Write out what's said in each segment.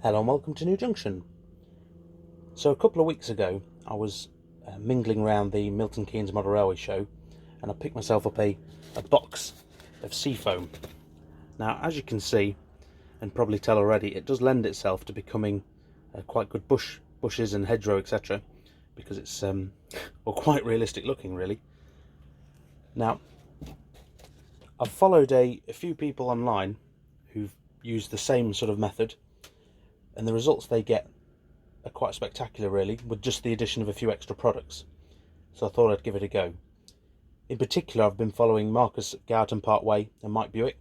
Hello and welcome to New Junction. So a couple of weeks ago I was mingling around the Milton Keynes Model Railway show and I picked myself up a box of Seafoam. Now, as you can see and probably tell already, it does lend itself to becoming quite good bushes and hedgerow, etc., because it's well, quite realistic looking really. Now, I've followed a few people online who've used the same sort of method, and the results they get are quite spectacular really, with just the addition of a few extra products. So I thought I'd give it a go. In particular, I've been following Marcus at Gowerton Park Way and Mike Buick,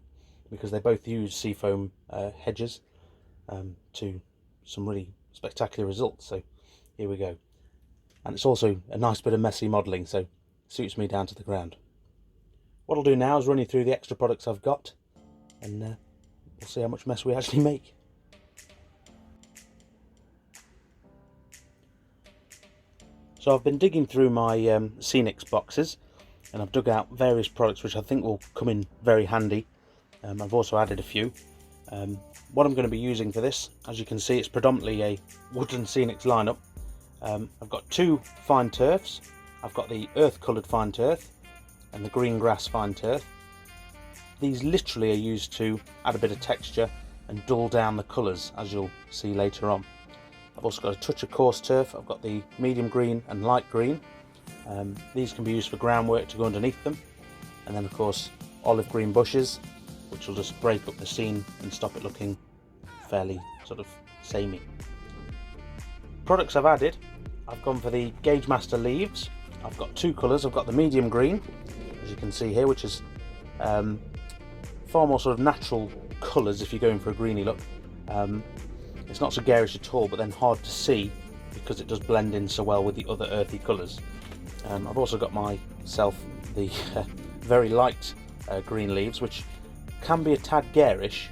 because they both use Seafoam hedges to some really spectacular results. So here we go. And it's also a nice bit of messy modelling, so suits me down to the ground. What I'll do now is run you through the extra products I've got, and we'll see how much mess we actually make. So I've been digging through my Scenics boxes, and I've dug out various products which I think will come in very handy. I've also added a few. What I'm going to be using for this, as you can see, it's predominantly a Woodland Scenics lineup. I've got two fine turfs. I've got the earth coloured fine turf and the green grass fine turf. These literally are used to add a bit of texture and dull down the colours, as you'll see later on. I've also got a touch of coarse turf. I've got the medium green and light green. These can be used for groundwork to go underneath them. And then of course olive green bushes, which will just break up the scene and stop it looking fairly sort of samey. Products I've added, I've gone for the Gauge Master leaves. I've got two colours. I've got the medium green, as you can see here, which is far more sort of natural colours if you're going for a greeny look. It's not so garish at all, but then hard to see because it does blend in so well with the other earthy colours. I've also got myself the very light green leaves, which can be a tad garish.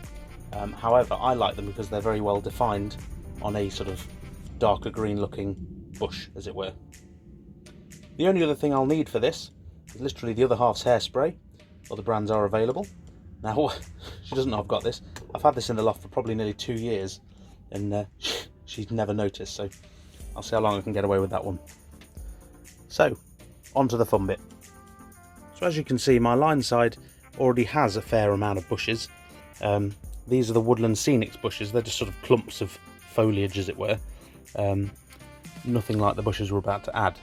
However, I like them because they're very well defined on a sort of darker green looking bush, as it were. The only other thing I'll need for this is literally the other half's hairspray. Other brands are available. Now, she doesn't know I've got this. I've had this in the loft for probably nearly 2 years, and she's never noticed, so I'll see how long I can get away with that one. So, on to the fun bit. So as you can see, my line side already has a fair amount of bushes. These are the Woodland Scenics bushes. They're just sort of clumps of foliage, as it were. Nothing like the bushes we're about to add.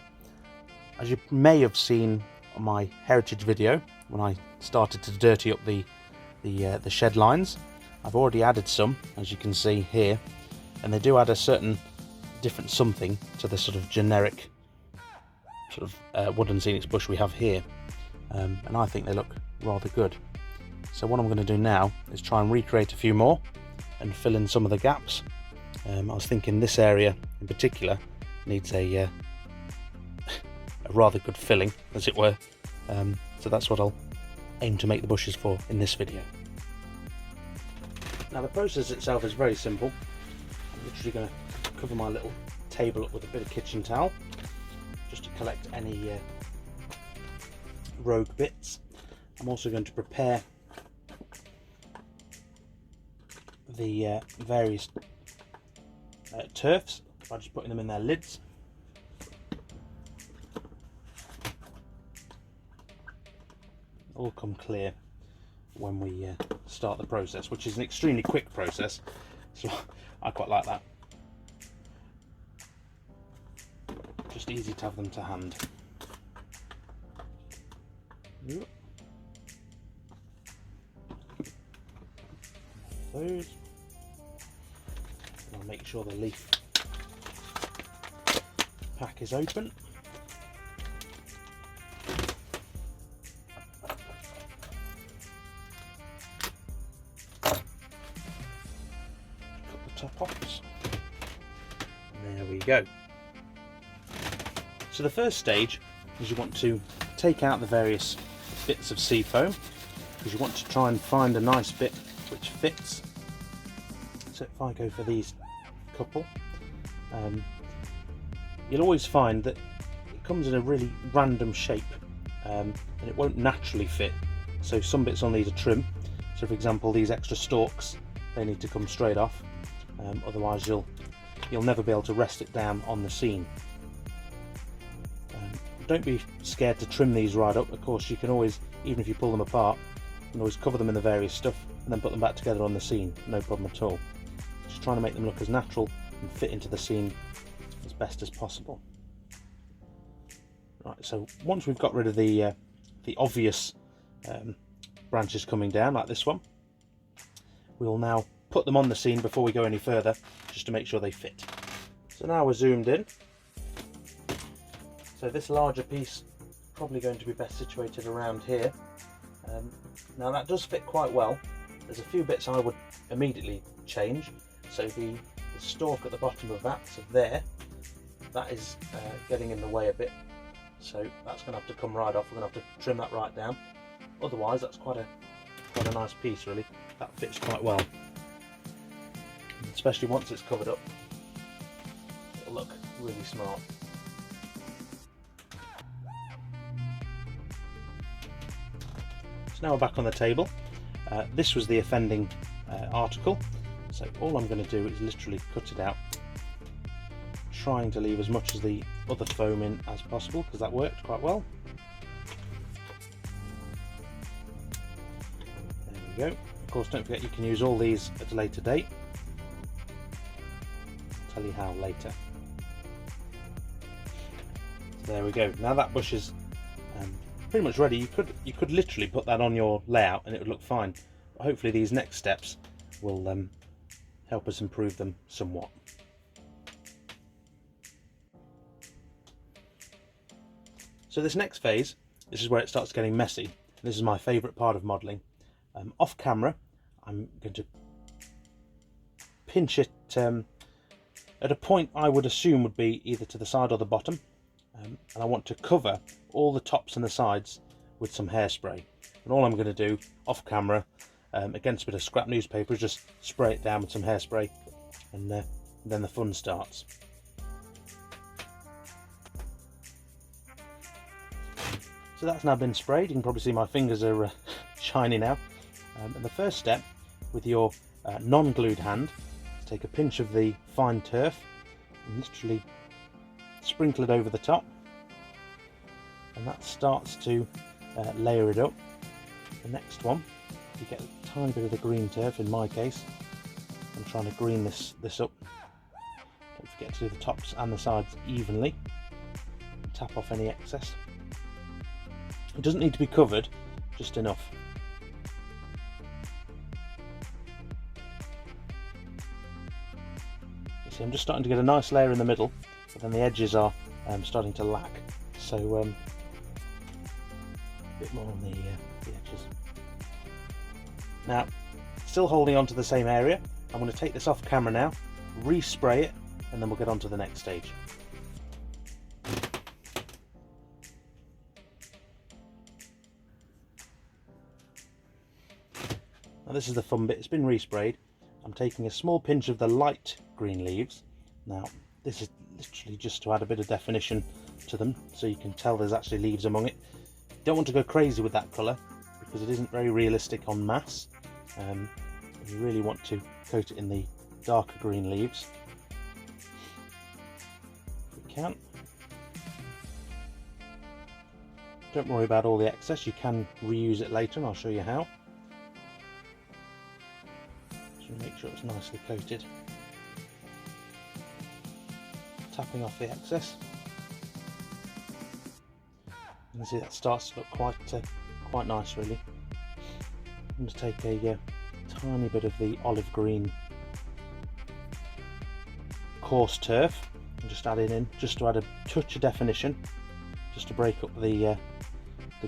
As you may have seen on my heritage video, when I started to dirty up the shed lines, I've already added some, as you can see here, and they do add a certain different something to the sort of generic sort of Woodland Scenics bush we have here, and I think they look rather good. So what I'm going to do now is try and recreate a few more and fill in some of the gaps. I was thinking this area in particular needs a rather good filling, as it were, so that's what I'll aim to make the bushes for in this video. Now, the process itself is very simple. I'm literally going to cover my little table up with a bit of kitchen towel just to collect any rogue bits. I'm also going to prepare the various turfs by just putting them in their lids. All come clear when we start the process, which is an extremely quick process, so I quite like that. Just easy to have them to hand. Those. And I'll make sure the leaf pack is open. Top off. There we go. So the first stage is you want to take out the various bits of Seafoam, because you want to try and find a nice bit which fits. So if I go for these couple, you'll always find that it comes in a really random shape, and it won't naturally fit, so some bits will need a trim. So for example, these extra stalks, they need to come straight off. otherwise you'll never be able to rest it down on the scene. Don't be scared to trim these right up. Of course, you can always, even if you pull them apart, you can always cover them in the various stuff and then put them back together on the scene, no problem at all. Just trying to make them look as natural and fit into the scene as best as possible. Right, so once we've got rid of the obvious branches coming down, like this one, we'll now put them on the scene before we go any further, just to make sure they fit. So now we're zoomed in. So this larger piece probably going to be best situated around here. Now that does fit quite well. There's a few bits I would immediately change. So the stalk at the bottom of that, so there, that is getting in the way a bit. So that's going to have to come right off. We're going to have to trim that right down. Otherwise, that's quite a nice piece, really. That fits quite well, especially once it's covered up. It'll look really smart. Now we're back on the table. This was the offending article, so all I'm going to do is literally cut it out, trying to leave as much of the other foam in as possible, because that worked quite well. There we go. Of course, don't forget you can use all these at a later date. I'll tell you how later. So there we go. Now that bush is pretty much ready. You could literally put that on your layout and it would look fine. But hopefully these next steps will help us improve them somewhat. So this next phase, this is where it starts getting messy. This is my favourite part of modelling. Off camera, I'm going to pinch it at a point I would assume would be either to the side or the bottom. And I want to cover all the tops and the sides with some hairspray. And all I'm going to do off camera, against a bit of scrap newspaper, is just spray it down with some hairspray, and then the fun starts. So that's now been sprayed. You can probably see my fingers are shiny now. And the first step, with your non-glued hand, is take a pinch of the fine turf and literally sprinkle it over the top, and that starts to layer it up. The next one, you get a tiny bit of the green turf. In my case, I'm trying to green this up. Don't forget to do the tops and the sides evenly. Tap off any excess. It doesn't need to be covered, just enough. You see, I'm just starting to get a nice layer in the middle, but then the edges are starting to lack. So a bit more on the edges. Now, still holding on to the same area, I'm going to take this off camera now, respray it, and then we'll get on to the next stage. Now this is the fun bit. It's been resprayed. I'm taking a small pinch of the light green leaves. Now this is literally just to add a bit of definition to them, so you can tell there's actually leaves among it. You don't want to go crazy with that colour because it isn't very realistic on mass. You really want to coat it in the darker green leaves if you can. Don't worry about all the excess, you can reuse it later, and I'll show you how. Just make sure it's nicely coated. Tapping off the excess. You can see that starts to look quite nice, really. I'm going to take a tiny bit of the olive green coarse turf and just add it in, just to add a touch of definition, just to break up the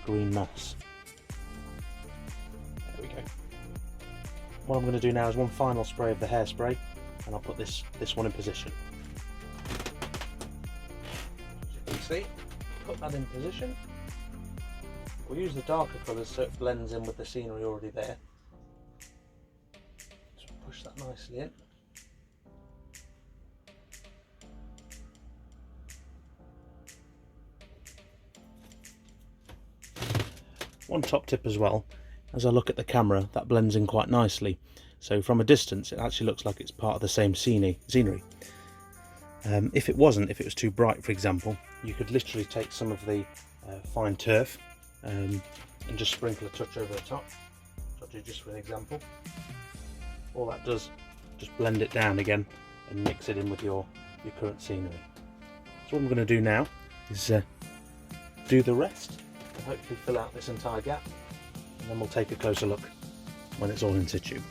green mass. There we go. What I'm going to do now is one final spray of the hairspray, and I'll put this one in position. As you can see, put that in position. We'll use the darker colours so it blends in with the scenery already there. Just push that nicely in. One top tip as well, as I look at the camera, that blends in quite nicely. so from a distance it actually looks like it's part of the same scenery. If it wasn't, if it was too bright for example, you could literally take some of the fine turf and just sprinkle a touch over the top. So I'll do just for an example. All that does, just blend it down again and mix it in with your current scenery. So what I'm going to do now is do the rest and hopefully fill out this entire gap, and then we'll take a closer look when it's all in situ.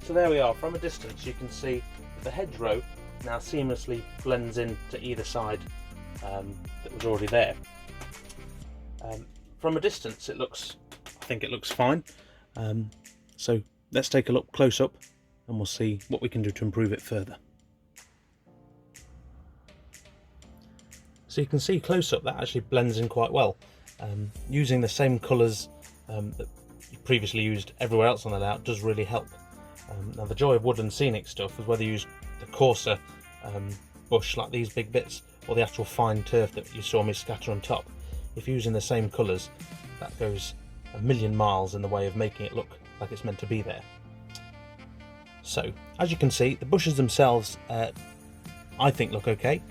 So there we are, from a distance you can see the hedgerow now seamlessly blends in to either side that was already there. From a distance I think it looks fine. So let's take a look close up and we'll see what we can do to improve it further. So you can see close up that actually blends in quite well. Using the same colours that you previously used everywhere else on the layout does really help. Now the joy of wood and scenic stuff is whether you use the coarser bush like these big bits or the actual fine turf that you saw me scatter on top. If you're using the same colours, that goes a million miles in the way of making it look like it's meant to be there. So as you can see, the bushes themselves I think look okay.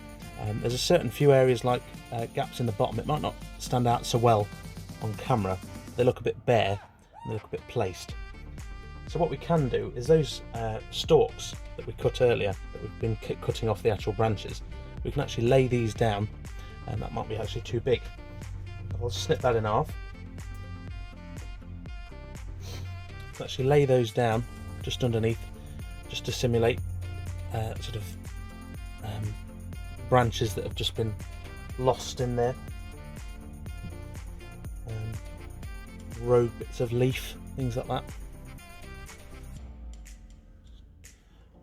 There's a certain few areas like gaps in the bottom. It might not stand out so well on camera. They look a bit bare and they look a bit placed. So what we can do is those stalks that we cut earlier, that we've been cutting off the actual branches, we can actually lay these down, and that might be actually too big. I'll snip that in half. Actually lay those down just underneath, just to simulate sort of branches that have just been lost in there. Rogue bits of leaf, things like that,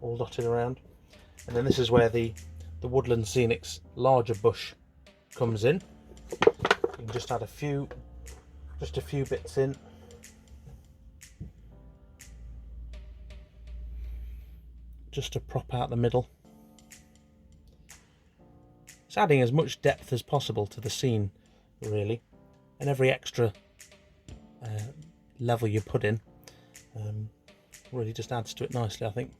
all dotted around. And then this is where the Woodland Scenic's larger bush comes in. You can just add just a few bits in. Just to prop out the middle. It's adding as much depth as possible to the scene, really, and every extra level you put in really just adds to it nicely, I think.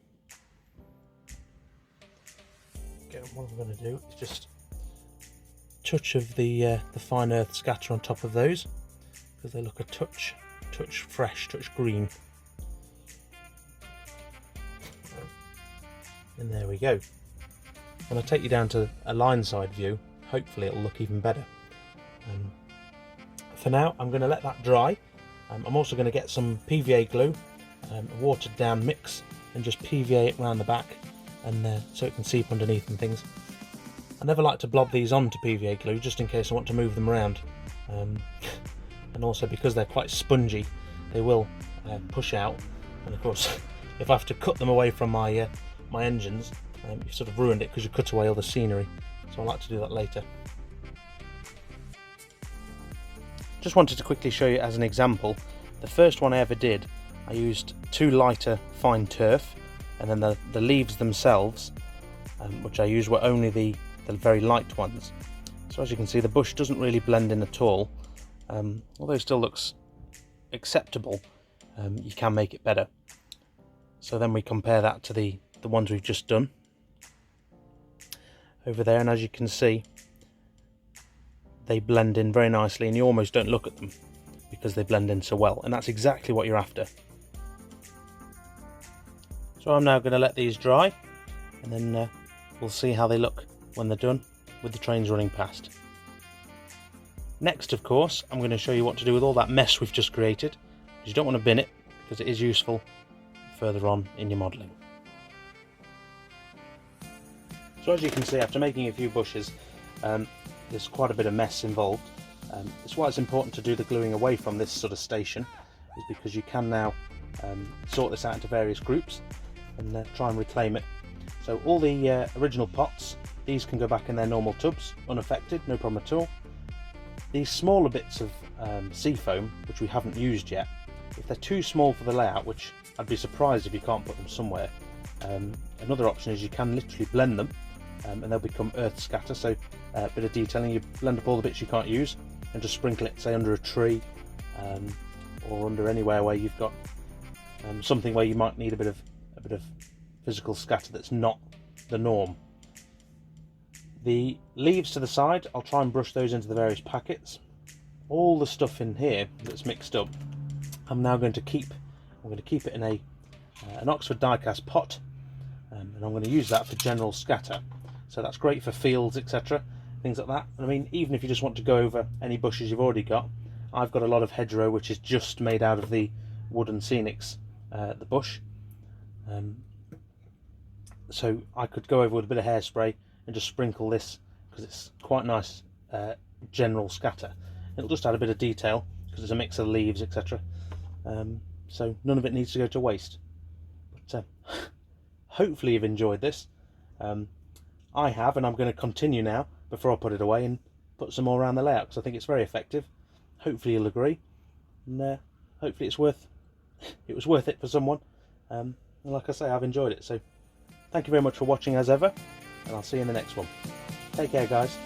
Okay, what I'm going to do is just touch of the fine earth scatter on top of those, because they look a touch fresh, touch green. And there we go. When I take you down to a line side view, hopefully it'll look even better. For now, I'm going to let that dry. I'm also going to get some PVA glue, a watered down mix, and just PVA it around the back, and so it can seep underneath and things. I never like to blob these onto PVA glue, just in case I want to move them around. And also because they're quite spongy, they will push out. And of course, if I have to cut them away from my engines, you've sort of ruined it because you cut away all the scenery. So I like to do that later. Just wanted to quickly show you as an example. The first one I ever did, I used 2 lighter fine turf, and then the leaves themselves, which I used, were only the very light ones. So as you can see, the bush doesn't really blend in at all. Although it still looks acceptable, you can make it better. So then we compare that to the ones we've just done over there, and as you can see, they blend in very nicely, and you almost don't look at them because they blend in so well, and that's exactly what you're after. So I'm now going to let these dry, and then we'll see how they look when they're done with the trains running past. Next, of course, I'm going to show you what to do with all that mess we've just created. You don't want to bin it, because it is useful further on in your modelling. So as you can see, after making a few bushes, there's quite a bit of mess involved. That's why it's important to do the gluing away from this sort of station, is because you can now sort this out into various groups and try and reclaim it. So all the original pots, these can go back in their normal tubs, unaffected, no problem at all. These smaller bits of seafoam, which we haven't used yet, if they're too small for the layout, which I'd be surprised if you can't put them somewhere, another option is you can literally blend them and they'll become earth scatter. So a bit of detailing, you blend up all the bits you can't use and just sprinkle it, say, under a tree or under anywhere where you've got something where you might need a bit of physical scatter that's not the norm. The leaves to the side, I'll try and brush those into the various packets. All the stuff in here that's mixed up, I'm now going to keep. I'm going to keep it in an Oxford die-cast pot, and I'm going to use that for general scatter. So that's great for fields, etc., things like that. And I mean, even if you just want to go over any bushes you've already got, I've got a lot of hedgerow which is just made out of the wooden scenics, the bush. So I could go over with a bit of hairspray and just sprinkle this, because it's quite nice general scatter. It'll just add a bit of detail because it's a mix of leaves, etc. So none of it needs to go to waste. But hopefully you've enjoyed this. I have, and I'm going to continue now before I put it away and put some more around the layout, because I think it's very effective. Hopefully you'll agree, and hopefully it was worth it for someone. And like I say, I've enjoyed it. So thank you very much for watching as ever, and I'll see you in the next one. Take care, guys.